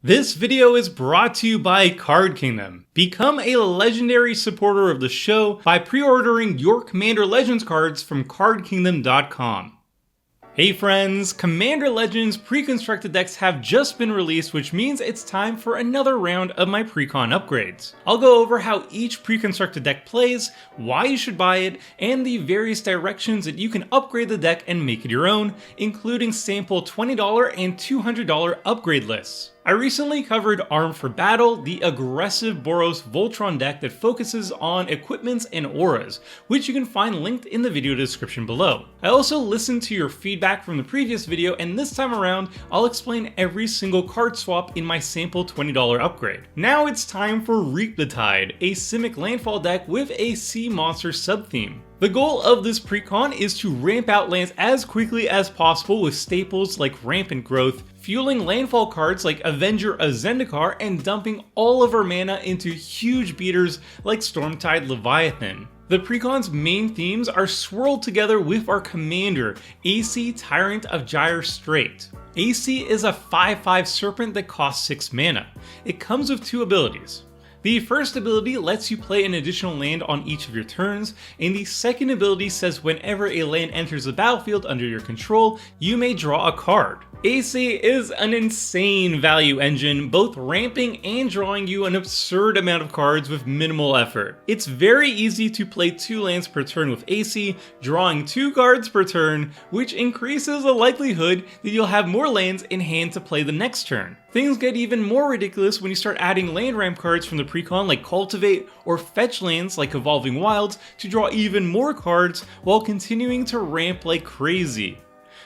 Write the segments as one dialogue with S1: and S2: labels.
S1: This video is brought to you by Card Kingdom. Become a legendary supporter of the show by pre-ordering your Commander Legends cards from cardkingdom.com. Hey friends, Commander Legends pre-constructed decks have just been released, which means it's time for another round of my Precon upgrades. I'll go over how each pre-constructed deck plays, why you should buy it, and the various directions that you can upgrade the deck and make it your own, including sample $20 and $200 upgrade lists. I recently covered Armed for Battle, the aggressive Boros Voltron deck that focuses on equipments and auras, which you can find linked in the video description below. I also listened to your feedback from the previous video, and this time around, I'll explain every single card swap in my sample $20 upgrade. Now it's time for Reap the Tide, a Simic Landfall deck with a sea monster sub-theme. The goal of this precon is to ramp out lands as quickly as possible with staples like Rampant Growth, fueling landfall cards like Avenger of Zendikar, and dumping all of our mana into huge beaters like Stormtide Leviathan. The precon's main themes are swirled together with our commander, AC Tyrant of Gyre Strait. AC is a 5/5 serpent that costs 6 mana. It comes with 2 abilities. The first ability lets you play an additional land on each of your turns, and the second ability says whenever a land enters the battlefield under your control, you may draw a card. AC is an insane value engine, both ramping and drawing you an absurd amount of cards with minimal effort. It's very easy to play 2 lands per turn with AC, drawing 2 cards per turn, which increases the likelihood that you'll have more lands in hand to play the next turn. Things get even more ridiculous when you start adding land ramp cards from the precon like Cultivate, or fetch lands like Evolving Wilds to draw even more cards while continuing to ramp like crazy.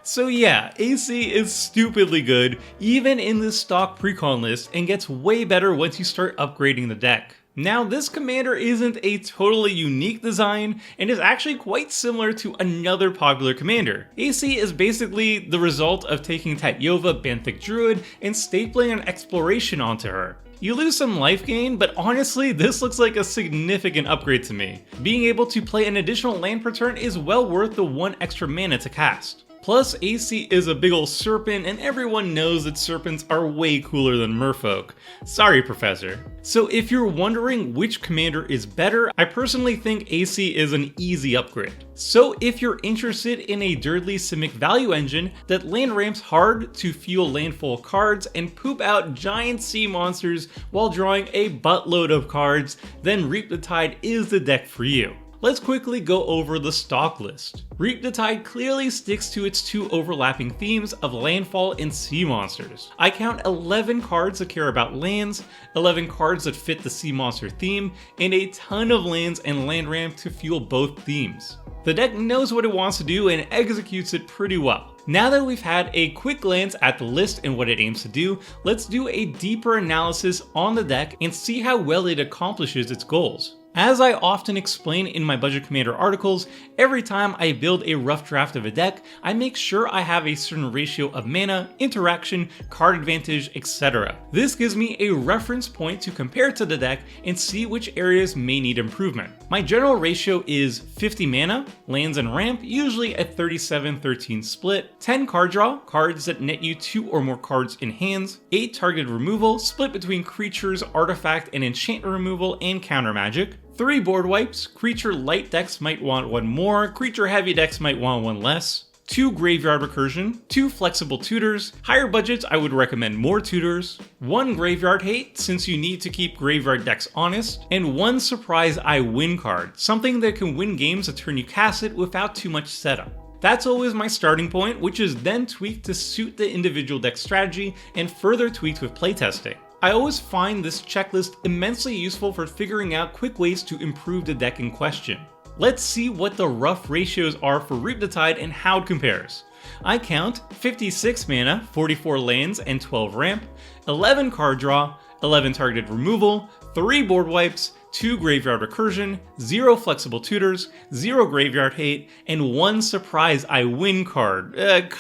S1: So yeah, AC is stupidly good, even in this stock precon list, and gets way better once you start upgrading the deck. Now, this commander isn't a totally unique design, and is actually quite similar to another popular commander. AC is basically the result of taking Tatyova, Benthic Druid, and stapling an exploration onto her. You lose some life gain, but honestly, this looks like a significant upgrade to me. Being able to play an additional land per turn is well worth the 1 extra mana to cast. Plus, AC is a big ol' serpent, and everyone knows that serpents are way cooler than merfolk. Sorry, Professor. So if you're wondering which commander is better, I personally think AC is an easy upgrade. So if you're interested in a dirtly Simic value engine that land ramps hard to fuel landfall cards and poop out giant sea monsters while drawing a buttload of cards, then Reap the Tide is the deck for you. Let's quickly go over the stock list. Reap the Tide clearly sticks to its 2 overlapping themes of landfall and sea monsters. I count 11 cards that care about lands, 11 cards that fit the sea monster theme, and a ton of lands and land ramp to fuel both themes. The deck knows what it wants to do and executes it pretty well. Now that we've had a quick glance at the list and what it aims to do, let's do a deeper analysis on the deck and see how well it accomplishes its goals. As I often explain in my Budget Commander articles, every time I build a rough draft of a deck, I make sure I have a certain ratio of mana, interaction, card advantage, etc. This gives me a reference point to compare to the deck and see which areas may need improvement. My general ratio is 50 mana, lands and ramp, usually a 37-13 split, 10 card draw, cards that net you 2 or more cards in hands, 8 targeted removal, split between creatures, artifact and enchantment removal, and counter magic, 3 board wipes, creature light decks might want 1 more, creature heavy decks might want 1 less, 2 graveyard recursion, 2 flexible tutors, higher budgets I would recommend more tutors, 1 graveyard hate since you need to keep graveyard decks honest, and 1 surprise I win card, something that can win games that turn you cast it without too much setup. That's always my starting point, which is then tweaked to suit the individual deck strategy and further tweaked with playtesting. I always find this checklist immensely useful for figuring out quick ways to improve the deck in question. Let's see what the rough ratios are for Reap the Tide and how it compares. I count 56 mana, 44 lands, and 12 ramp, 11 card draw, 11 targeted removal, 3 board wipes, 2 graveyard recursion, 0 flexible tutors, 0 graveyard hate, and 1 surprise I win card.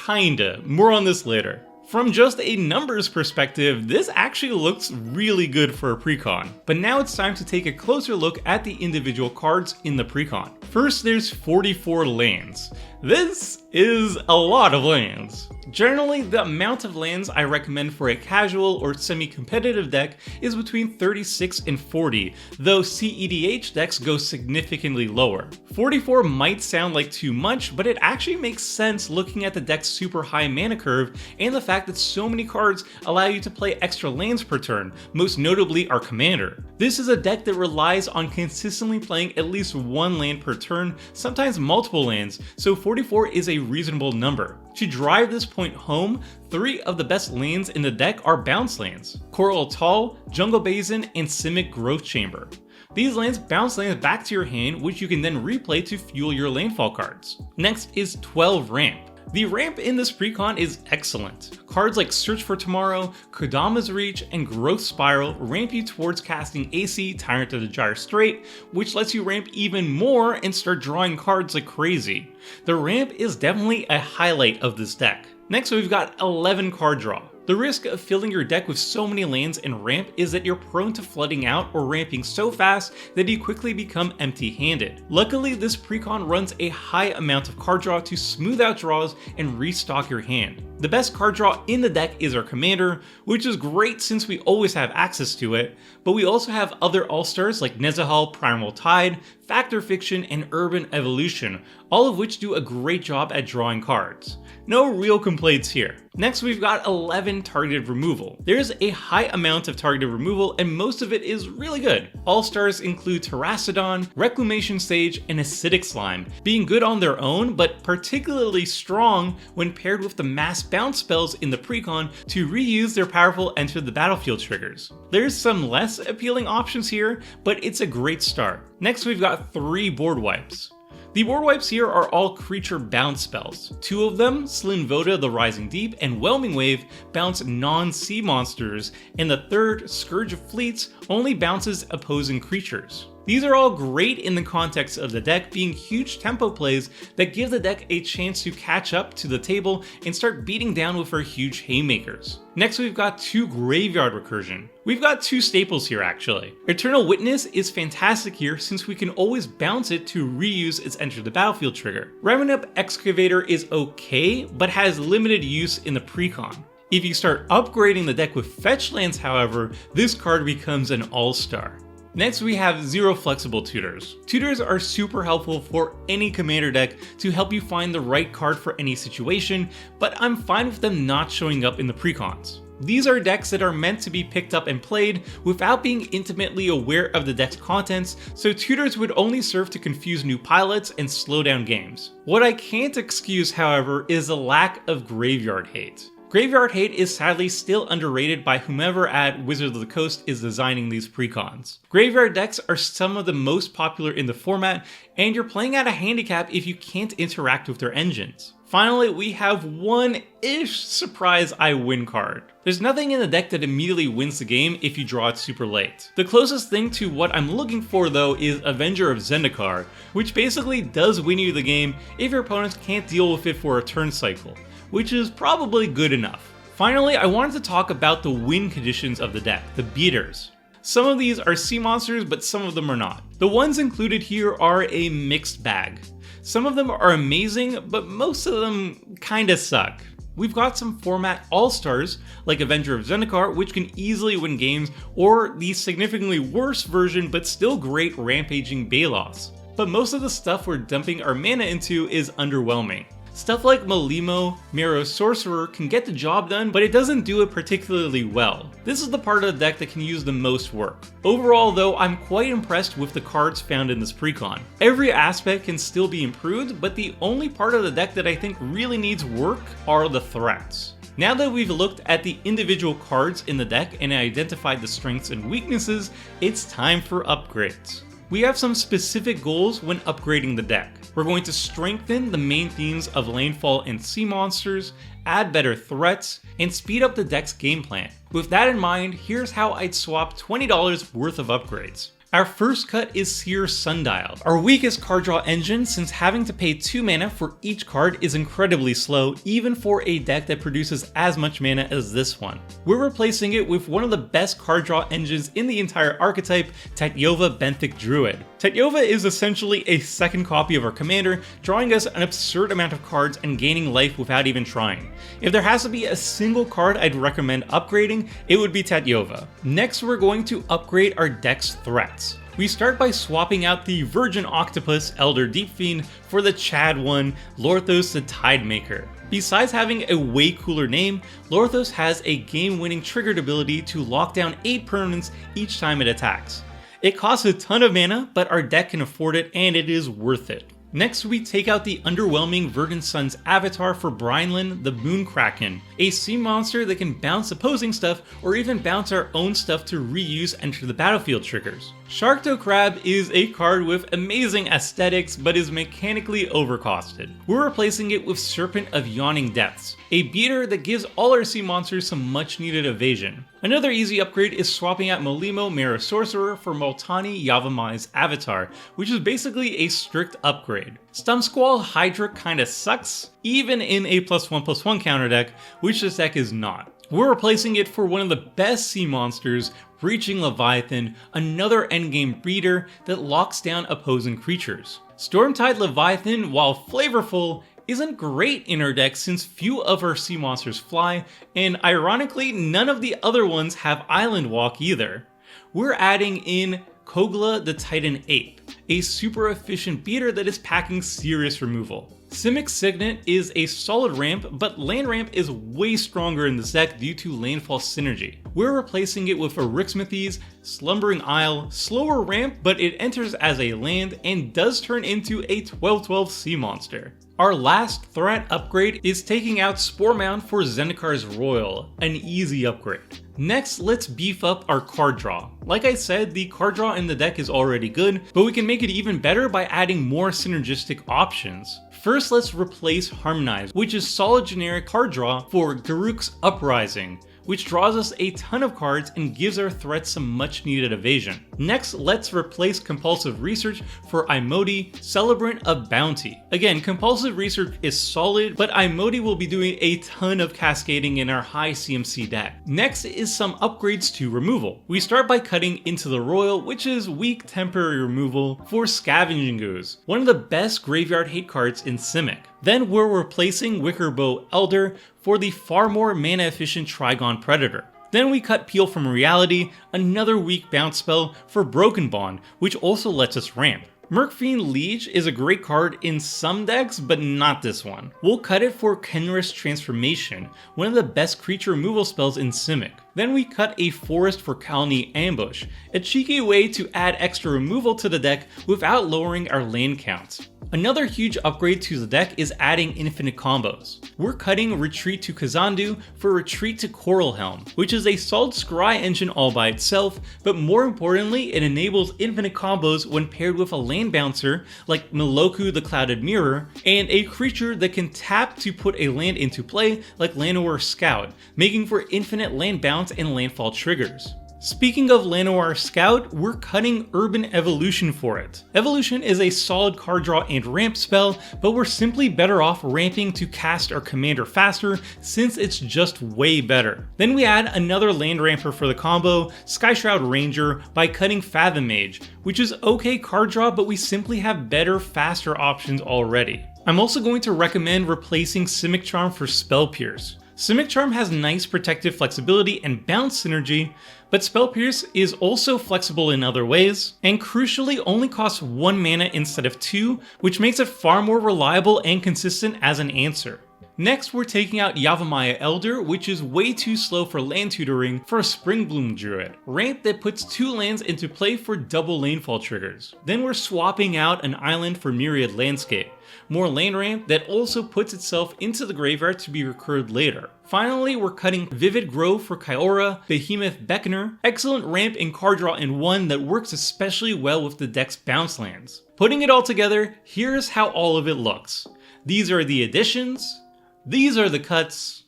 S1: Kinda. More on this later. From just a numbers perspective, this actually looks really good for a precon. But now it's time to take a closer look at the individual cards in the precon. First, there's 44 lands. This is a lot of lands. Generally, the amount of lands I recommend for a casual or semi-competitive deck is between 36 and 40, though CEDH decks go significantly lower. 44 might sound like too much, but it actually makes sense looking at the deck's super high mana curve and the fact that so many cards allow you to play extra lands per turn, most notably our commander. This is a deck that relies on consistently playing at least one land per turn, sometimes multiple lands, so 44 is a reasonable number. To drive this point home, 3 of the best lands in the deck are bounce lands: Coral Atoll, Jungle Basin, and Simic Growth Chamber. These lands bounce lands back to your hand, which you can then replay to fuel your landfall cards. Next is 12 Ramp. The ramp in this precon is excellent. Cards like Search for Tomorrow, Kodama's Reach, and Growth Spiral ramp you towards casting AC Tyrant of the Gyre Strait, which lets you ramp even more and start drawing cards like crazy. The ramp is definitely a highlight of this deck. Next, we've got 11 card draw. The risk of filling your deck with so many lands and ramp is that you're prone to flooding out or ramping so fast that you quickly become empty-handed. Luckily, this precon runs a high amount of card draw to smooth out draws and restock your hand. The best card draw in the deck is our commander, which is great since we always have access to it, but we also have other all-stars like Nezahal, Primal Tide, Factor Fiction, and Urban Evolution, all of which do a great job at drawing cards. No real complaints here. Next, we've got 11 targeted removal. There's a high amount of targeted removal and most of it is really good. All-stars include Terrastodon, Reclamation Sage, and Acidic Slime, being good on their own but particularly strong when paired with the mass bounce spells in the precon to reuse their powerful Enter the Battlefield triggers. There's some less appealing options here, but it's a great start. Next, we've got 3 board wipes. The board wipes here are all creature bounce spells. 2 of them, Slinvoda the Rising Deep and Whelming Wave, bounce non-sea monsters, and the third, Scourge of Fleets, only bounces opposing creatures. These are all great in the context of the deck being huge tempo plays that give the deck a chance to catch up to the table and start beating down with our huge haymakers. Next, we've got 2 Graveyard Recursion. We've got 2 staples here actually. Eternal Witness is fantastic here since we can always bounce it to reuse its Enter the Battlefield trigger. Revenant Excavator is okay, but has limited use in the precon. If you start upgrading the deck with fetch lands, however, this card becomes an all-star. Next, we have 0 flexible tutors. Tutors are super helpful for any commander deck to help you find the right card for any situation, but I'm fine with them not showing up in the precons. These are decks that are meant to be picked up and played without being intimately aware of the deck's contents, so tutors would only serve to confuse new pilots and slow down games. What I can't excuse, however, is the lack of graveyard hate. Graveyard hate is sadly still underrated by whomever at Wizards of the Coast is designing these precons. Graveyard decks are some of the most popular in the format, and you're playing at a handicap if you can't interact with their engines. Finally, we have one-ish surprise I win card. There's nothing in the deck that immediately wins the game if you draw it super late. The closest thing to what I'm looking for though is Avenger of Zendikar, which basically does win you the game if your opponents can't deal with it for a turn cycle, which is probably good enough. Finally, I wanted to talk about the win conditions of the deck, the beaters. Some of these are sea monsters, but some of them are not. The ones included here are a mixed bag. Some of them are amazing, but most of them kinda suck. We've got some format all-stars, like Avenger of Zendikar, which can easily win games, or the significantly worse version but still great Rampaging Balos. But most of the stuff we're dumping our mana into is underwhelming. Stuff like Malimo, Miro Sorcerer can get the job done, but it doesn't do it particularly well. This is the part of the deck that can use the most work. Overall though, I'm quite impressed with the cards found in this precon. Every aspect can still be improved, but the only part of the deck that I think really needs work are the threats. Now that we've looked at the individual cards in the deck and identified the strengths and weaknesses, it's time for upgrades. We have some specific goals when upgrading the deck. We're going to strengthen the main themes of Landfall and Sea Monsters, add better threats, and speed up the deck's game plan. With that in mind, here's how I'd swap $20 worth of upgrades. Our first cut is Seer Sundial, our weakest card draw engine since having to pay 2 mana for each card is incredibly slow even for a deck that produces as much mana as this one. We're replacing it with one of the best card draw engines in the entire archetype, Tatyova Benthic Druid. Tatyova is essentially a second copy of our commander, drawing us an absurd amount of cards and gaining life without even trying. If there has to be a single card I'd recommend upgrading, it would be Tatyova. Next, we're going to upgrade our deck's threats. We start by swapping out the Virgin Octopus Elder Deep Fiend for the Chad one, Lorthos the Tidemaker. Besides having a way cooler name, Lorthos has a game-winning triggered ability to lock down 8 permanents each time it attacks. It costs a ton of mana, but our deck can afford it and it is worth it. Next, we take out the underwhelming Verdant Sun's avatar for Brynlin the Moonkraken, a sea monster that can bounce opposing stuff or even bounce our own stuff to reuse enter the battlefield triggers. Sharkto Crab is a card with amazing aesthetics but is mechanically overcosted. We're replacing it with Serpent of Yawning Depths, a beater that gives all our sea monsters some much needed evasion. Another easy upgrade is swapping out Molimo Mara Sorcerer for Multani Yavimai's avatar, which is basically a strict upgrade. Stumsquall Hydra kinda sucks, even in a +1/+1 counter deck, which this deck is not. We're replacing it for one of the best sea monsters, Breaching Leviathan, another endgame breeder that locks down opposing creatures. Stormtide Leviathan, while flavorful, isn't great in our deck since few of our sea monsters fly, and ironically none of the other ones have Island Walk either. We're adding in Kogla the Titan Ape, a super efficient beater that is packing serious removal. Simic Signet is a solid ramp, but land ramp is way stronger in this deck due to Landfall synergy. We're replacing it with Arixmethes, Slumbering Isle, slower ramp, but it enters as a land and does turn into a 12/12 sea monster. Our last threat upgrade is taking out Spore Mound for Zendikar's Royal, an easy upgrade. Next, let's beef up our card draw. Like I said, the card draw in the deck is already good, but we can make it even better by adding more synergistic options. First, let's replace Harmonize, which is solid generic card draw, for Garruk's Uprising, which draws us a ton of cards and gives our threats some much needed evasion. Next, let's replace Compulsive Research for Imodi, Celebrant of Bounty. Again, Compulsive Research is solid, but Imodi will be doing a ton of cascading in our high CMC deck. Next is some upgrades to removal. We start by cutting Into the Royal, which is weak temporary removal, for Scavenging Ooze, one of the best graveyard hate cards in Simic. Then we're replacing Wickerbow Elder for the far more mana efficient Trigon Predator. Then we cut Peel from Reality, another weak bounce spell, for Broken Bond, which also lets us ramp. Murkfiend Liege is a great card in some decks, but not this one. We'll cut it for Kenris Transformation, one of the best creature removal spells in Simic. Then we cut a Forest for Colony Ambush, a cheeky way to add extra removal to the deck without lowering our land counts. Another huge upgrade to the deck is adding infinite combos. We're cutting Retreat to Kazandu for Retreat to Coral Helm, which is a solid scry engine all by itself, but more importantly, it enables infinite combos when paired with a land bouncer like Miloku the Clouded Mirror, and a creature that can tap to put a land into play like Llanowar Scout, making for infinite land bounce and landfall triggers. Speaking of Llanowar Scout, we're cutting Urban Evolution for it. Evolution is a solid card draw and ramp spell, but we're simply better off ramping to cast our commander faster since it's just way better. Then we add another land ramper for the combo, Skyshroud Ranger, by cutting Fathom Mage, which is okay card draw, but we simply have better, faster options already. I'm also going to recommend replacing Simic Charm for Spell Pierce. Simic Charm has nice protective flexibility and bounce synergy, but Spell Pierce is also flexible in other ways, and crucially only costs 1 mana instead of 2, which makes it far more reliable and consistent as an answer. Next, we're taking out Yavimaya Elder, which is way too slow for land tutoring, for a Springbloom Druid, ramp that puts 2 lands into play for double landfall triggers. Then we're swapping out an island for Myriad Landscape, more land ramp that also puts itself into the graveyard to be recurred later. Finally, we're cutting Vivid Grove for Kyora, Behemoth Beckoner, excellent ramp and card draw in one that works especially well with the deck's bounce lands. Putting it all together, here's how all of it looks. These are the additions, these are the cuts,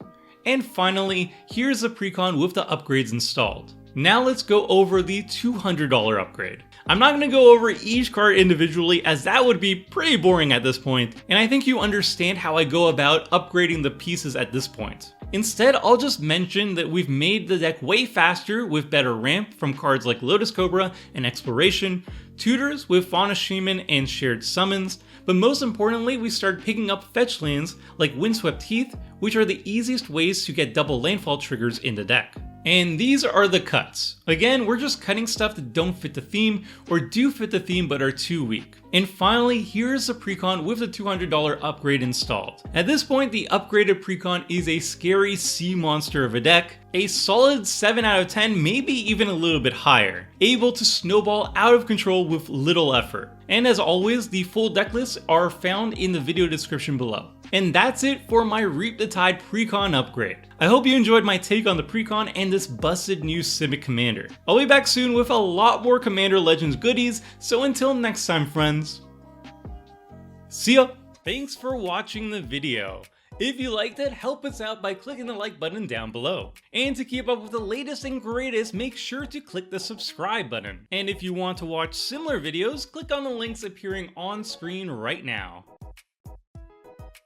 S1: and finally, here's the precon with the upgrades installed. Now let's go over the $200 upgrade. I'm not going to go over each card individually as that would be pretty boring at this point, and I think you understand how I go about upgrading the pieces at this point. Instead, I'll just mention that we've made the deck way faster with better ramp from cards like Lotus Cobra and Exploration, tutors with Fauna Shaman and shared summons, but most importantly we started picking up fetch lands like Windswept Heath, which are the easiest ways to get double landfall triggers in the deck. And these are the cuts. Again, we're just cutting stuff that don't fit the theme or do fit the theme but are too weak. And finally, here's the Precon with the $200 upgrade installed. At this point, the upgraded Precon is a scary sea monster of a deck, a solid 7 out of 10, maybe even a little bit higher, able to snowball out of control with little effort. And as always, the full deck lists are found in the video description below. And that's it for my Reap the Tide Precon upgrade. I hope you enjoyed my take on the Precon and this busted new Simic commander. I'll be back soon with a lot more Commander Legends goodies, so until next time friends, see ya! Thanks for watching the video. If you liked it, help us out by clicking the like button down below. And to keep up with the latest and greatest, make sure to click the subscribe button. And if you want to watch similar videos, click on the links appearing on screen right now.